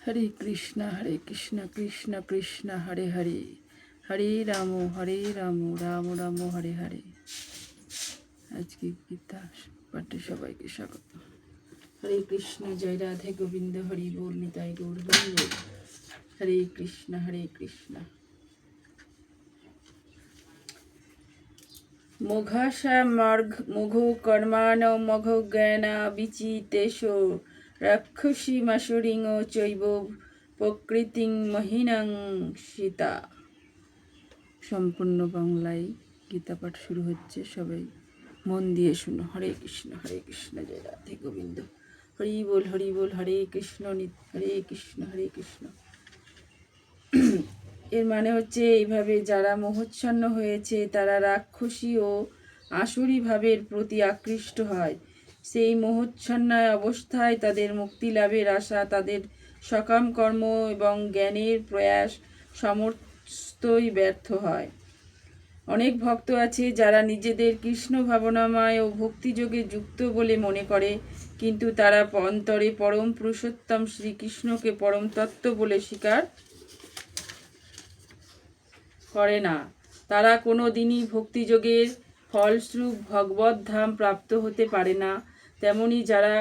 হরে কৃষ্ণ কৃষ্ণ কৃষ্ণ হরে হরে, হরে রাম রাম রাম হরে হরে। আজকে গীতা পাঠে সবাইকে স্বাগত। হরে কৃষ্ণ, জয় রাধে গোবিন্দ, হরি বল নিতাই গৌর হরি বল। হরে কৃষ্ণ কৃষ্ণ। মোঘাসা মর্ঘ মোঘো কর্মাণ মঘো জ্ঞানা বিচিতেশ রাক্ষসী মাসুরিং চৈব প্রকৃতিং মহিনাং সীতা। সম্পূর্ণ বাংলায় গীতা পাঠ শুরু হচ্ছে, সবাই মন দিয়ে শুনো। হরে কৃষ্ণ, জয় রাধে গোবিন্দ, হরি বল, হরে কৃষ্ণ হরে কৃষ্ণ। এর মানে হচ্ছে এইভাবে যারা মোহচ্ছন্ন হয়েছে তারা রাক্ষসী ও আসুরি ভাবের প্রতি আকৃষ্ট হয়। সেই মোহচ্ছন্নায় অবস্থায় তাদের মুক্তি লাভের আশা, তাদের সকাম কর্ম এবং জ্ঞানের প্রয়াস সমস্তই ব্যর্থ হয়। অনেক ভক্ত আছে যারা নিজেদের কৃষ্ণ ভাবনাময় ও ভক্তিযোগে যুক্ত বলে মনে করে, কিন্তু তারা অন্তরে পরম পুরুষোত্তম শ্রীকৃষ্ণকে পরম তত্ত্ব বলে স্বীকার করে না। তারা কোনো দিনই ভক্তিযোগের ফলস্বরূপ ভগবত ধাম প্রাপ্ত হতে পারে না। তেমনি যারা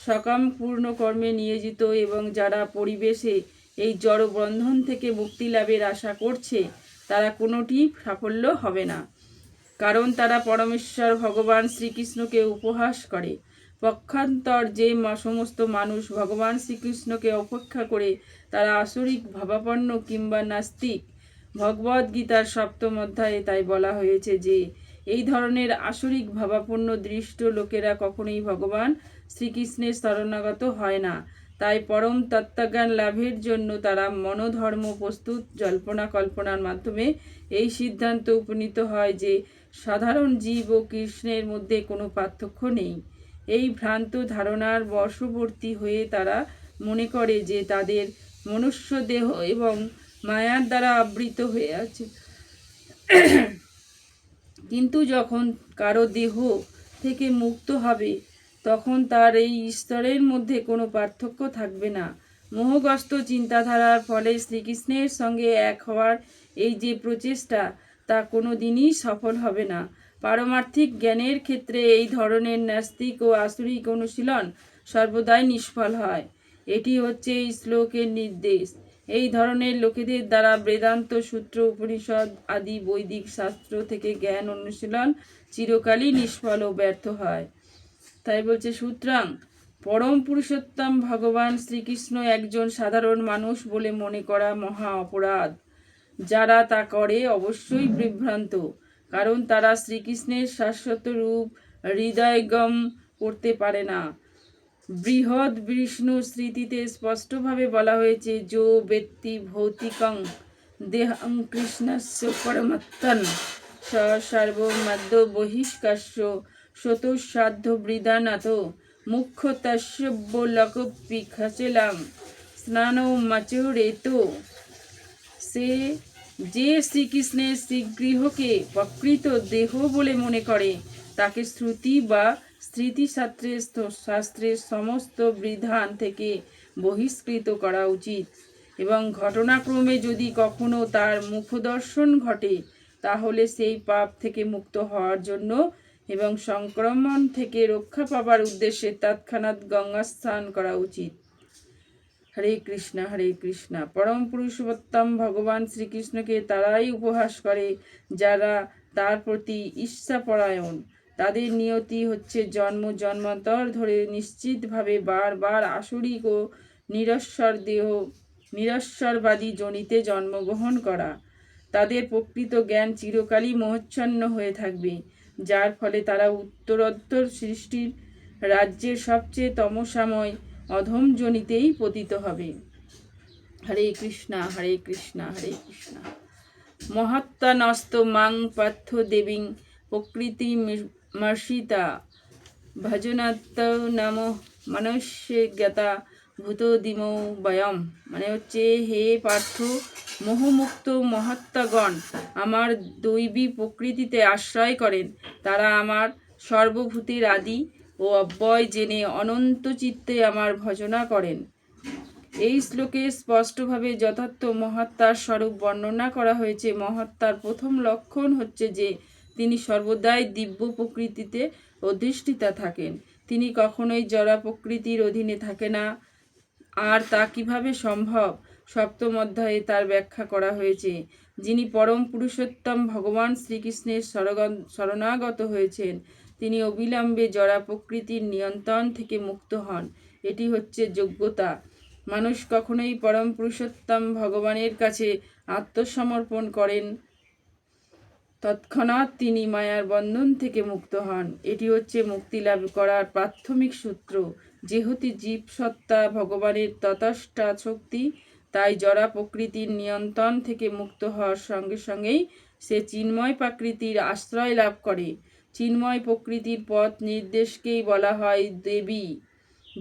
সকাম পূর্ণ কর্মে নিয়োজিত এবং যারা পরিবেশে এই জড় বন্ধন থেকে মুক্তি লাভের আশা করছে, তারা কোনোটি সাফল্য হবে না, কারণ তারা পরমেশ্বর ভগবান শ্রীকৃষ্ণকে উপহাস করে। পক্ষান্তর যে সমস্ত মানুষ ভগবান শ্রীকৃষ্ণকে অপেক্ষা করে তারা আসরিক ভাবাপন্ন কিংবা নাস্তিক। ভগবদ্গীতার 7ম অধ্যায়ে তাই বলা হয়েছে যে এই ধরনের আসরিক ভাবাপন্ন দৃষ্ট লোকেরা কখনোই ভগবান শ্রীকৃষ্ণের শরণাগত হয় না। তাই পরম তত্ত্বজ্ঞান লাভের জন্য তারা মনোধর্ম প্রস্তুত জল্পনা কল্পনার মাধ্যমে এই সিদ্ধান্তে উপনীত হয় যে সাধারণ জীব ও কৃষ্ণের মধ্যে কোনো পার্থক্য নেই। এই ভ্রান্ত ধারণার বশবর্তী হয়ে তারা মনে করে যে তাদের মনুষ্য দেহ এবং মায়ার দ্বারা আবৃত হয়ে আছে। কিন্তু যখন কারো দেহ থেকে মুক্ত হবে তখন তার এই স্তরের মধ্যে কোনো পার্থক্য থাকবে না। মোহগ্রস্ত চিন্তাধারার ফলে শ্রীকৃষ্ণের সঙ্গে এক হওয়ার এই যে প্রচেষ্টা, তা কোনো দিনই সফল হবে না। পারমার্থিক জ্ঞানের ক্ষেত্রে এই ধরনের নাস্তিক ও আসুরিক অনুশীলন সর্বদাই নিষ্ফল হয়। এটি হচ্ছে এই শ্লোকের নির্দেশ। এই ধরনের লোকেদের দ্বারা বেদান্ত সূত্র, উপনিষদ আদি বৈদিক শাস্ত্র থেকে জ্ঞান অনুশীলন চিরকালই নিষ্ফল ও ব্যর্থ হয়। তাই বলছে, সুতরাং পরম পুরুষোত্তম ভগবান শ্রীকৃষ্ণ একজন সাধারণ মানুষ বলে মনে করা মহা অপরাধ। যারা তা করে অবশ্যই বিভ্রান্ত, কারণ তারা শ্রীকৃষ্ণের শাশ্বত রূপ হৃদয়গম করতে পারে না। বৃহৎ বিষ্ণু স্মৃতিতে স্পষ্টভাবে বলা হয়েছে, যো ব্যক্তি ভৌতিকং দেহং কৃষ্ণস্য পরমাত্মন স সর্বমদ্য বহিষ্কাস্য শতসাধ্য বৃদানাথ মুখ্য তস্যব্য লোকপিখচলাম স্নানো মাচুরেত। সে যে শ্রীকৃষ্ণের শ্রীগৃহকে প্রকৃত দেহ বলে মনে করে, তাকে শ্রুতি বা শাস্ত্রের সমস্ত বিধান থেকে বহিষ্কৃত করা উচিত, এবং ঘটনাক্রমে যদি কখনো তার মুখদর্শন ঘটে তাহলে সেই পাপ থেকে মুক্ত হওয়ার জন্য এবং সংক্রমণ থেকে রক্ষা পাবার উদ্দেশ্যে তৎক্ষণাৎ গঙ্গা স্নান করা উচিত। হরে কৃষ্ণ। পরম পুরুষোত্তম ভগবান শ্রীকৃষ্ণকে তারাই উপহাস করে যারা তার প্রতি ঈর্ষাপরায়ণ। তাদের নিয়তি হচ্ছে জন্ম জন্মান্তর ধরে নিশ্চিতভাবে বারবার আসরিক ও নিরস্বরবাদী জনিতে জন্মগ্রহণ করা। তাদের প্রকৃত জ্ঞান চিরকালই মোহচ্ছন্ন হয়ে থাকবে, যার ফলে তারা উত্তরোত্তর সৃষ্টির রাজ্যের সবচেয়ে তমসাময় অধম জনিতেই পতিত হবে। হরে কৃষ্ণ। মহত্তনস্ত মাং পার্থ দেবীং প্রকৃতি মর্ষিতা ভজনাত্ত নম মনুষ্য জ্ঞাতা ভূতদিমো বয়ম। মানে হচ্ছে, হে পার্থ, মোহমুক্ত মহাত্মাগণ আমার দৈবী প্রকৃতিতে আশ্রয় করেন। তারা আমার সর্বভূতের আদি ও অব্যয় জেনে অনন্ত চিত্তে আমার ভজনা করেন। এই শ্লোকে স্পষ্টভাবে যথার্থ মহাত্মার স্বরূপ বর্ণনা করা হয়েছে। মহাত্মার প্রথম লক্ষণ হচ্ছে যে তিনি সর্বদাই দিব্য প্রকৃতিতে অধিষ্ঠিতা থাকেন। তিনি কখনোই জড়া প্রকৃতির অধীনে থাকে না। আর তা কিভাবে সম্ভব? সপ্তম অধ্যায়ে তার ব্যাখ্যা করা হয়েছে। যিনি পরম পুরুষোত্তম ভগবান শ্রীকৃষ্ণের শরণাগত হয়েছেন, তিনি অবিলম্বে জড়া প্রকৃতির নিয়ন্ত্রণ থেকে মুক্ত হন। এটি হচ্ছে যোগ্যতা। মানুষ কখনোই পরম পুরুষোত্তম ভগবানের কাছে আত্মসমর্পণ করেন, তৎক্ষণাৎ তিনি মায়ার বন্ধন থেকে মুক্ত হন। এটি হচ্ছে মুক্তি লাভ করার প্রাথমিক সূত্র। যেহেতু জীব সত্তা ভগবানের ততষ্ঠা শক্তি, তাই জড়া প্রকৃতির নিয়ন্ত্রণ থেকে মুক্ত হওয়ার সঙ্গে সঙ্গেই সে চিন্ময় প্রকৃতির আশ্রয় লাভ করে। চিন্ময় প্রকৃতির পথ নির্দেশকেই বলা হয়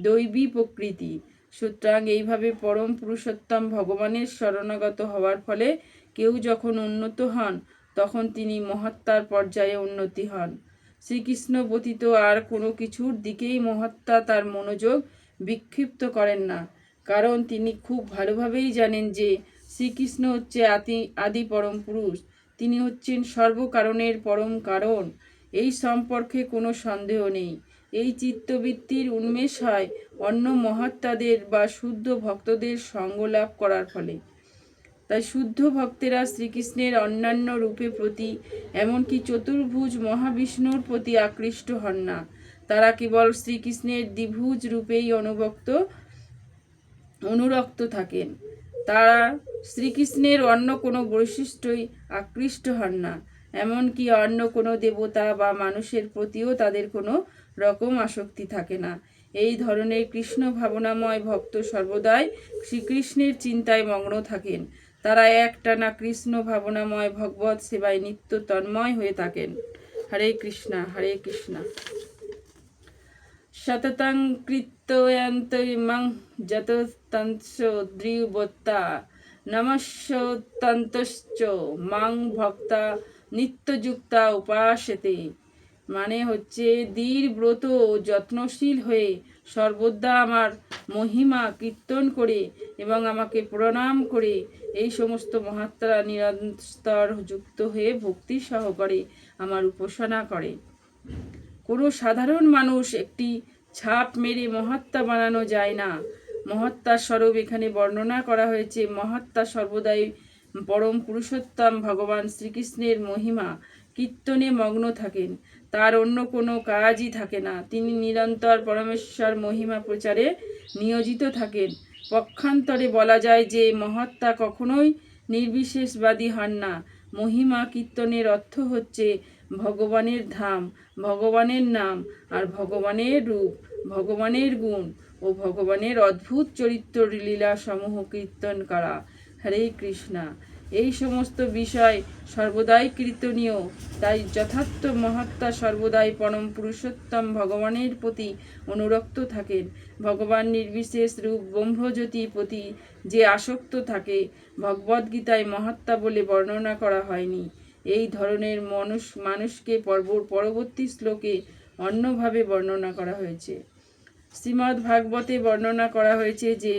দৈবী প্রকৃতি। সুতরাং এইভাবে পরম পুরুষোত্তম ভগবানের শরণাগত হওয়ার ফলে কেউ যখন উন্নত হন, তখন তিনি মহাত্মার পর্যায়ে উন্নতি হন। শ্রীকৃষ্ণ ব্যতীত আর কোনো কিছুর দিকেই মহাত্মা তার মনোযোগ বিক্ষিপ্ত করেন না, কারণ তিনি খুব ভালোভাবেই জানেন যে শ্রীকৃষ্ণ হচ্ছে আদি পরম পুরুষ। তিনি হচ্ছেন সর্বকারণের পরম কারণ। এই সম্পর্কে কোনো সন্দেহ নেই। এই চিত্তবৃত্তির উন্মেষ হয় অন্য মহাত্মাদের বা শুদ্ধ ভক্তদের সঙ্গ লাভ করার ফলে। তাই শুদ্ধ ভক্তেরা শ্রীকৃষ্ণের অন্যান্য রূপের প্রতি, এমনকি চতুর্ভুজ মহাবিষ্ণুর প্রতি আকৃষ্ট হন না। তারা কেবল শ্রীকৃষ্ণের দ্বিভুজ রূপেই অনুরক্ত থাকেন। তারা শ্রীকৃষ্ণের অন্য কোনো বৈশিষ্ট্যই আকৃষ্ট হন না। এমনকি অন্য কোনো দেবতা বা মানুষের প্রতিও তাদের কোনো রকম আসক্তি থাকে না। এই ধরনের কৃষ্ণ ভাবনাময় ভক্ত সর্বদাই শ্রীকৃষ্ণের চিন্তায় মগ্ন থাকেন। তারা একটানা কৃষ্ণ ভাবনাময় ভগবৎ সেবায় নিত্য তন্ময় হয়ে থাকেন। হরে কৃষ্ণা হরে কৃষ্ণা। সততং কৃত্যয়ন্তমং যতস্তংশ দ্রিবত্তা নমস্যতন্তশ্চ মাং ভক্তা নিত্যযুক্তা উপাসতে। মানে হচ্ছে দৃঢ়ব্রত যত্নশীল হয়ে সর্বদা আমার মহিমা কীর্তন করে এবং আমাকে প্রণাম করে এই সমস্ত মহাত্মারা নিরন্তর যুক্ত হয়ে ভক্তি সহকারে আমার উপাসনা করে। কোনো সাধারণ মানুষ একটি ছাপ মেরে মহাত্মা বানানো যায় না। মহাত্মার স্বরূপ এখানে বর্ণনা করা হয়েছে। মহাত্মা সর্বদাই পরম পুরুষোত্তম ভগবান শ্রীকৃষ্ণের মহিমা কীর্তনে মগ্ন থাকেন। তার অন্য কোনো কাজই থাকে না। তিনি নিরন্তর পরমেশ্বর মহিমা প্রচারে নিয়োজিত থাকেন। পক্ষান্তরে বলা যায় যে মহাত্মা কখনোই নির্বিশেষবাদী হন না। মহিমা কীর্তনের অর্থ হচ্ছে ভগবানের ধাম, ভগবানের নাম আর ভগবানের রূপ, ভগবানের গুণ ও ভগবানের অদ্ভুত চরিত্র লীলা সমূহ কীর্তন করা। হরে কৃষ্ণা। এই সমস্ত বিষয় সর্বদাই কীর্তনীয়। তাই যথার্থ মহাত্মা সর্বদাই পরম পুরুষোত্তম ভগবানের প্রতি অনুরক্ত থাকেন। ভগবান নির্বিশেষ রূপ ব্রহ্মজ্যোতির প্রতি যে আসক্ত থাকে, ভগবদ্গীতায় মহাত্মা বলে বর্ণনা করা হয়নি। এই ধরনের মানুষকে পরবর্তী শ্লোকে অন্যভাবে বর্ণনা করা হয়েছে। শ্রীমদ্ ভাগবতে বর্ণনা করা হয়েছে যে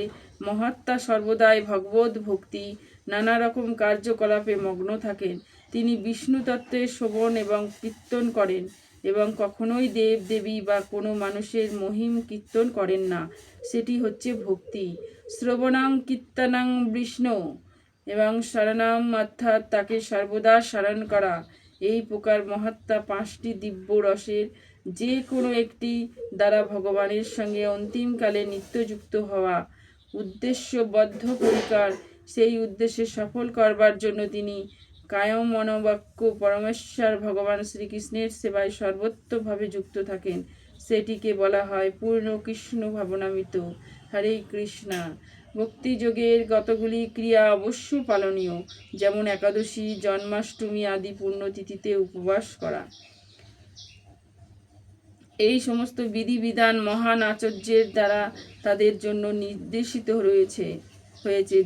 মহাত্মা সর্বদাই ভগবত ভক্তি নানা রকম কার্যকলাপে মগ্ন থাকেন। তিনি বিষ্ণু তত্ত্বের শ্রবণ এবং কীর্তন করেন এবং কখনোই দেব দেবী বা কোনো মানুষের মহিম কীর্তন করেন না। সেটি হচ্ছে ভক্তি। শ্রবণাং কীর্তনাং বিষ্ণু এবং শরণাম অর্থাৎ তাকে সর্বদা স্মরণ করা। এই প্রকার মহাত্মা 5টি দিব্য রসের যে কোনো একটি দ্বারা ভগবানের সঙ্গে অন্তিমকালে নিত্যযুক্ত হওয়া উদ্দেশ্যবদ্ধ পরিকার। সেই উদ্দেশ্যে সফল করবার জন্য তিনি কায়ম মনোবাক্য পরমেশ্বর ভগবান শ্রীকৃষ্ণের সেবায় সর্বত্রভাবে যুক্ত থাকেন। সেটিকে বলা হয় পূর্ণ কৃষ্ণ ভাবনামৃত। হরে কৃষ্ণা। ভক্তিযোগের কতগুলি ক্রিয়া অবশ্য পালনীয়, যেমন একাদশী, জন্মাষ্টমী আদি পুণ্যতিথিতে উপবাস করা। এই সমস্ত বিধিবিধান মহান আচার্যের দ্বারা তাদের জন্য নির্দেশিত হয়েছে।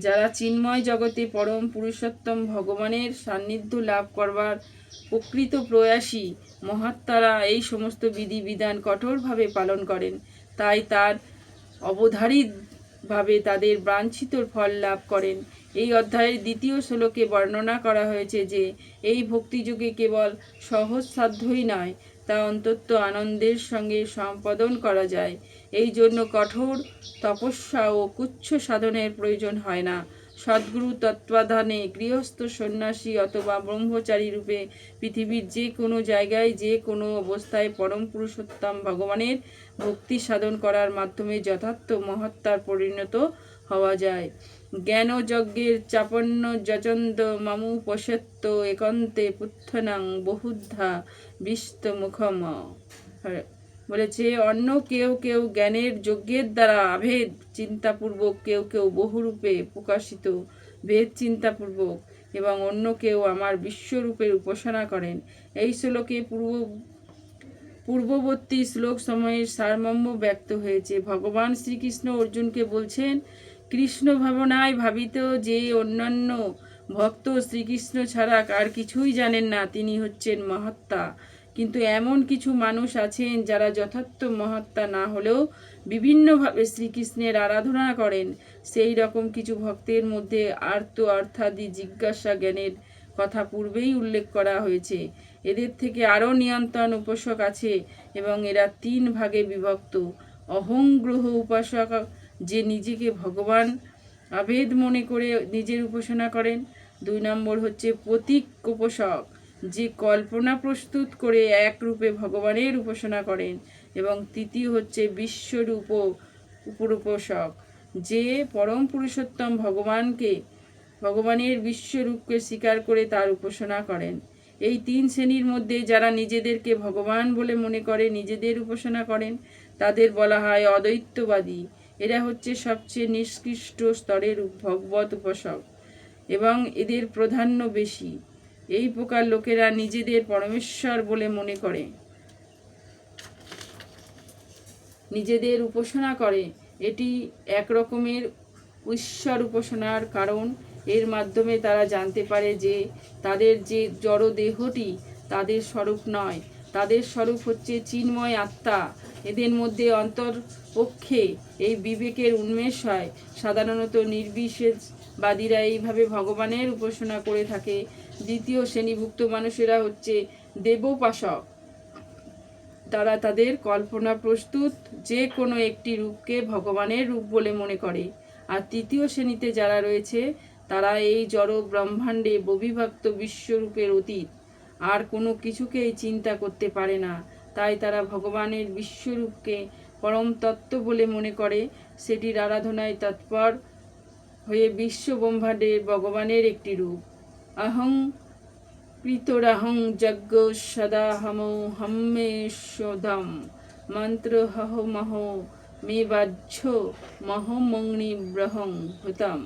যারা চিন্ময় জগতে পরম পুরুষোত্তম ভগবানের সান্নিধ্য লাভ করবার প্রকৃত প্রয়াসী, মহাত্মারা এই সমস্ত বিধিবিধান কঠোরভাবে পালন করেন। তাই তার অবধারিত ভাবে তাদের বাঞ্ছিত ফল লাভ করেন। এই অধ্যায়ের দ্বিতীয় শ্লোকে বর্ণনা করা হয়েছে যে এই ভক্তিযোগে কেবল সহজ সাধ্যই নয়, তা অন্তত আনন্দের সঙ্গে সম্পাদন করা যায়। এই জন্য কঠোর তপস্যা ও কুচ্ছ সাধনের প্রয়োজন হয় না। সদ্গুরু তত্ত্বাবধানে গৃহস্থ, সন্ন্যাসী অথবা ব্রহ্মচারী রূপে পৃথিবীর যে কোনো জায়গায় যে কোনো অবস্থায় পরম পুরুষোত্তম ভগবানের ভক্তি সাধন করার মাধ্যমে যথার্থ মহাত্মার পরিণত হওয়া যায়। জ্ঞানযজ্ঞের চাপন্য যচন্দ মামু পশ্যত্ত একান্তে পুত্থনাং বহুদ্ধা বিষ্ট মুখম বলেছে, অন্য কেউ কেউ জ্ঞানের যজ্ঞের দ্বারা আভেদ চিন্তাপূর্বক, কেউ কেউ বহুরূপে প্রকাশিত ভেদ চিন্তাপূর্বক, এবং অন্য কেউ আমার বিশ্বরূপের উপাসনা করেন। এই শ্লোকে পূর্ববর্তী শ্লোক সময়ের সারমর্ম ব্যক্ত হয়েছে। ভগবান শ্রীকৃষ্ণ অর্জুনকে বলছেন, কৃষ্ণ ভাবনায় ভাবিত যে অন্যান্য ভক্ত শ্রীকৃষ্ণ ছাড়া আর কিছুই জানেন না, তিনি হচ্ছেন মহাত্মা। কিন্তু এমন কিছু মানুষ আছেন যারা যথার্থ মহাত্মা না হলেও বিভিন্নভাবে শ্রীকৃষ্ণের আরাধনা করেন। সেই রকম কিছু ভক্তের মধ্যে আর্ত অর্থাদি জিজ্ঞাসা জ্ঞানের কথা পূর্বেই উল্লেখ করা হয়েছে। এদের থেকে আরও নিয়ন্ত্রণ উপাসক আছে এবং এরা 3 ভাগে বিভক্ত। অহংগ্রহ উপাসক, যে নিজেকে ভগবান আভেদ মনে করে নিজের উপাসনা করেন। 2 নম্বর হচ্ছে প্রতীক উপাসক, যে কল্পনা প্রস্তুত করে এক রূপে ভগবানের উপাসনা করেন। এবং তৃতীয় হচ্ছে বিশ্বরূপ উপরূপসক, যে পরম পুরুষোত্তম ভগবানের বিশ্বরূপকে স্বীকার করে তার উপাসনা করেন। এই 3 শ্রেণীর মধ্যে যারা নিজেদেরকে ভগবান বলে মনে করে নিজেদের উপাসনা করেন, তাদের বলা হয় অদ্বৈতবাদী। এরা হচ্ছে সবচেয়ে নিষ্কৃষ্ট স্তরের ভগবত উপাসক এবং এদের প্রাধান্য বেশি। এই প্রকার লোকেরা নিজেদের পরমেশ্বর বলে মনে করে নিজেদের উপাসনা করে। এটি এক রকমের ঈশ্বর উপাসনার কারণ। এর মাধ্যমে তারা জানতে পারে যে তাদের যে জড় দেহটি তাদের স্বরূপ নয়, তাদের স্বরূপ হচ্ছে চিন্ময় আত্মা। এদের মধ্যে অন্তরপক্ষে এই বিবেকের উন্মেষ হয়। সাধারণত নির্বিশেষবাদীরা এইভাবে ভগবানের উপাসনা করে থাকে। দ্বিতীয় শ্রেণীভুক্ত মানুষেরা হচ্ছে দেবোপাসক। তারা তাদের কল্পনা প্রস্তুত যে কোনো একটি রূপকে ভগবানের রূপ বলে মনে করে। আর তৃতীয় শ্রেণীতে যারা রয়েছে, তারা এই জড় ব্রহ্মাণ্ডে অবিভক্ত বিশ্বরূপের অতীত আর কোনো কিছুকেই চিন্তা করতে পারে না। তাই তারা ভগবানের বিশ্বরূপকে পরম তত্ত্ব বলে মনে করে। সেটির আরাধনায় তৎপর হয়ে বিশ্ব ব্রহ্মাণ্ডের ভগবানের একটি রূপ। অহং কৃতরাহং যজ্ঞ সদাহমো হম্মেশোধম মন্ত্র হহমহ মে বাহ্য মহমগ্নি ব্রহং হুতম।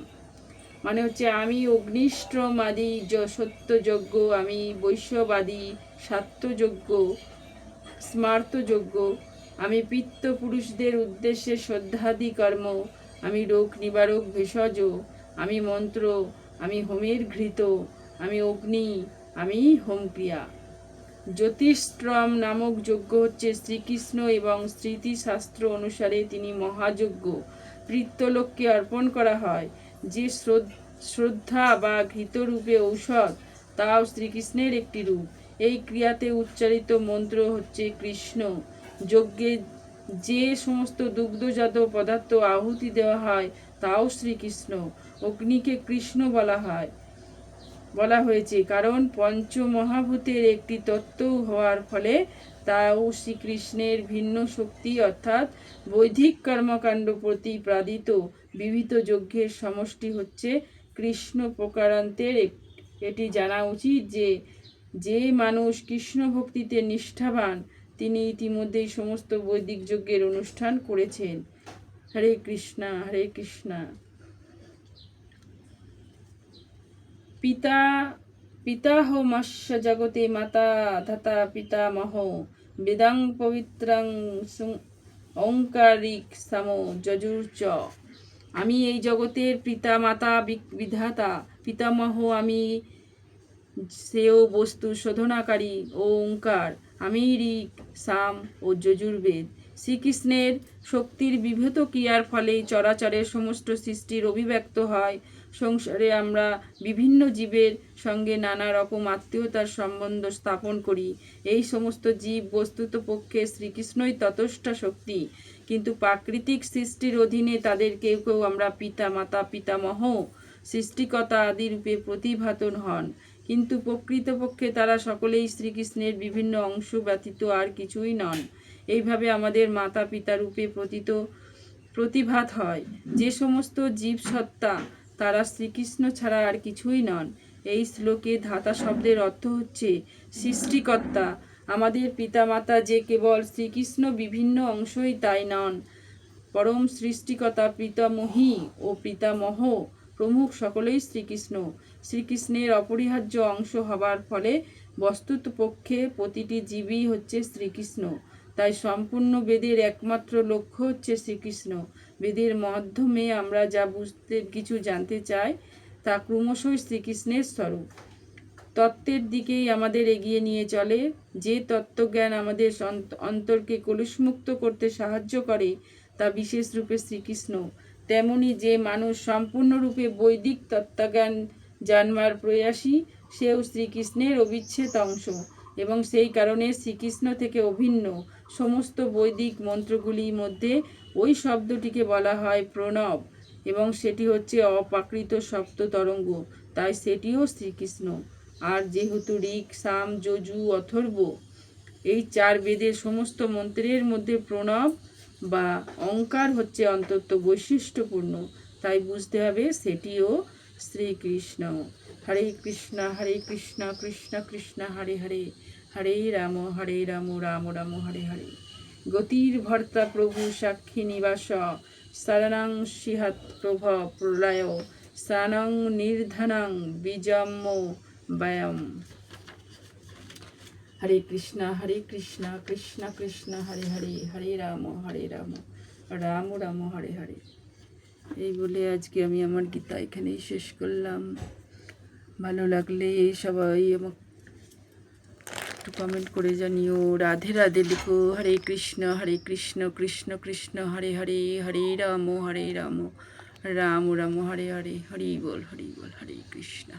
মানে হচ্ছে, আমি অগ্নিষ্ট্রমাদি সত্যযজ্ঞ, আমি বৈশ্যবাদী সাত্যযজ্ঞ, স্মার্তযজ্ঞ, আমি পিত্ত পুরুষদের উদ্দেশ্যে শ্রদ্ধাদি কর্ম, আমি রোগ নিবারক ভেষজ, আমি মন্ত্র, আমি হোমের ঘৃত, আমি অগ্নি, আমি হোমক্রিয়া। জ্যোতিষ্ঠ্রম নামক যজ্ঞ হচ্ছে শ্রীকৃষ্ণ এবং স্মৃতিশাস্ত্র অনুসারে তিনি মহাযজ্ঞ। পিতৃলোককে অর্পণ করা হয় যে শ্রদ্ধা বা ঘৃতরূপে ঔষধ, তাও শ্রীকৃষ্ণের একটি রূপ। এই ক্রিয়াতে উচ্চারিত মন্ত্র হচ্ছে কৃষ্ণ। যজ্ঞে যে সমস্ত দুগ্ধজাত পদার্থ আহুতি দেওয়া হয় তাও শ্রীকৃষ্ণ। অগ্নিকে কৃষ্ণ বলা হয়েছে কারণ পঞ্চমহাভূতের একটি তত্ত্ব হওয়ার ফলে তাও শ্রীকৃষ্ণের ভিন্ন শক্তি, অর্থাৎ বৈদিক কর্মকাণ্ড প্রতিপাদিত বিবিধ যজ্ঞের সমষ্টি হচ্ছে কৃষ্ণ প্রকারান্তের। এটি জানা উচিত যে যে মানুষ কৃষ্ণ ভক্তিতে নিষ্ঠাবান, তিনি ইতিমধ্যেই সমস্ত বৈদিক যজ্ঞের অনুষ্ঠান করেছেন। হরে কৃষ্ণা হরে কৃষ্ণা। পিতাহমস্য জগতে মাতা ধাতা পিতামহ বেদাং পবিত্রাং ওঙ্কারিক সামো যজুর্চ। আমি এই জগতের পিতা মাতা বিধাতা, পিতামহ আমি শ্রেয় বস্তু শোধনাকারী ও ওঙ্কার, আমি ঋক, সাম ও যজুর্বেদ, শ্রীকৃষ্ণের শক্তির বিভূত ক্রিয়ার ফলেই চরাচরের সমস্ত সৃষ্টির অভিব্যক্ত হয়। সংসারে আমরা বিভিন্ন জীবের সঙ্গে নানা রকম আত্মীয়তার সম্বন্ধ স্থাপন করি। এই সমস্ত জীব বস্তুত পক্ষে শ্রীকৃষ্ণই ততস্থা শক্তি, কিন্তু প্রাকৃতিক সৃষ্টির অধীনে তাদের কেউ কেউ আমরা পিতা মাতা পিতামহ সৃষ্টিকর্তা আদি রূপে প্রতিভাতন হন, কিন্তু প্রকৃতপক্ষে তারা সকলেই শ্রীকৃষ্ণের বিভিন্ন অংশ ব্যতীত আর কিছুই নন। এইভাবে আমাদের মাতা পিতা রূপে প্রতিভাত হয় যে সমস্ত জীবসত্তা, তারা শ্রীকৃষ্ণ ছাড়া আর কিছুই নন। এই শ্লোকে ধাতা শব্দের অর্থ হচ্ছে সৃষ্টিকর্তা। আমাদের পিতামাতা যে কেবল শ্রীকৃষ্ণ বিভিন্ন অংশই তাই নন, পরম সৃষ্টিকর্তা পিতামহী ও পিতামহ প্রমুখ সকলেই শ্রীকৃষ্ণ। শ্রীকৃষ্ণের অপরিহার্য অংশ হবার ফলে বস্তুত পক্ষে প্রতিটি জীবই হচ্ছে শ্রীকৃষ্ণ। তাই সম্পূর্ণ বেদের একমাত্র লক্ষ্য হচ্ছে শ্রীকৃষ্ণ। বেদের মাধ্যমে আমরা যা বুঝতে কিছু জানতে চাই তা ক্রমশই শ্রীকৃষ্ণের স্বরূপ। তত্ত্বের দিকেই আমাদের এগিয়ে নিয়ে চলে। যে তত্ত্বজ্ঞান আমাদের অন্তরকে কলুষমুক্ত করতে সাহায্য করে তা বিশেষ রূপে শ্রীকৃষ্ণ। তেমনি যে মানুষ সম্পূর্ণরূপে বৈদিক তত্ত্বজ্ঞান জানবার প্রয়াসী, সেও শ্রীকৃষ্ণের অবিচ্ছেদ অংশ, এবং সেই কারণে শ্রীকৃষ্ণ থেকে অভিন্ন। সমস্ত বৈদিক মন্ত্রগুলির মধ্যে ওই শব্দটিকে বলা হয় প্রণব, এবং সেটি হচ্ছে অপ্রাকৃত সপ্ত তরঙ্গ, তাই সেটিও শ্রীকৃষ্ণ। আর যেহেতু ঋক, সাম, যজু, অথর্ব এই চার বেদের সমস্ত মন্ত্রের মধ্যে প্রণব বা অঙ্কার হচ্ছে অন্তত বৈশিষ্ট্যপূর্ণ, তাই বুঝতে হবে সেটিও শ্রীকৃষ্ণ। হরে কৃষ্ণ কৃষ্ণ কৃষ্ণ হরে হরে, হরে রাম রাম রাম হরে হরে। গতির ভর্তা প্রভু সাক্ষী নিবাস, শরণং সিহত প্রভ প্রলয়, স্নানং নির্ধনং বিজম্য ব্যয়ম। হরে কৃষ্ণ কৃষ্ণ কৃষ্ণ হরে হরে, হরে রাম রাম রাম হরে হরে। এই বলে আজকে আমি আমার গীতা এখানেই শেষ করলাম। ভালো লাগলে সবাই আমাকে একটু কমেন্ট করে জানিও, রাধে রাধে লিখো। হরে কৃষ্ণ কৃষ্ণ কৃষ্ণ হরে হরে, হরে রাম রাম রাম হরে হরে। হরি বল হরে কৃষ্ণ।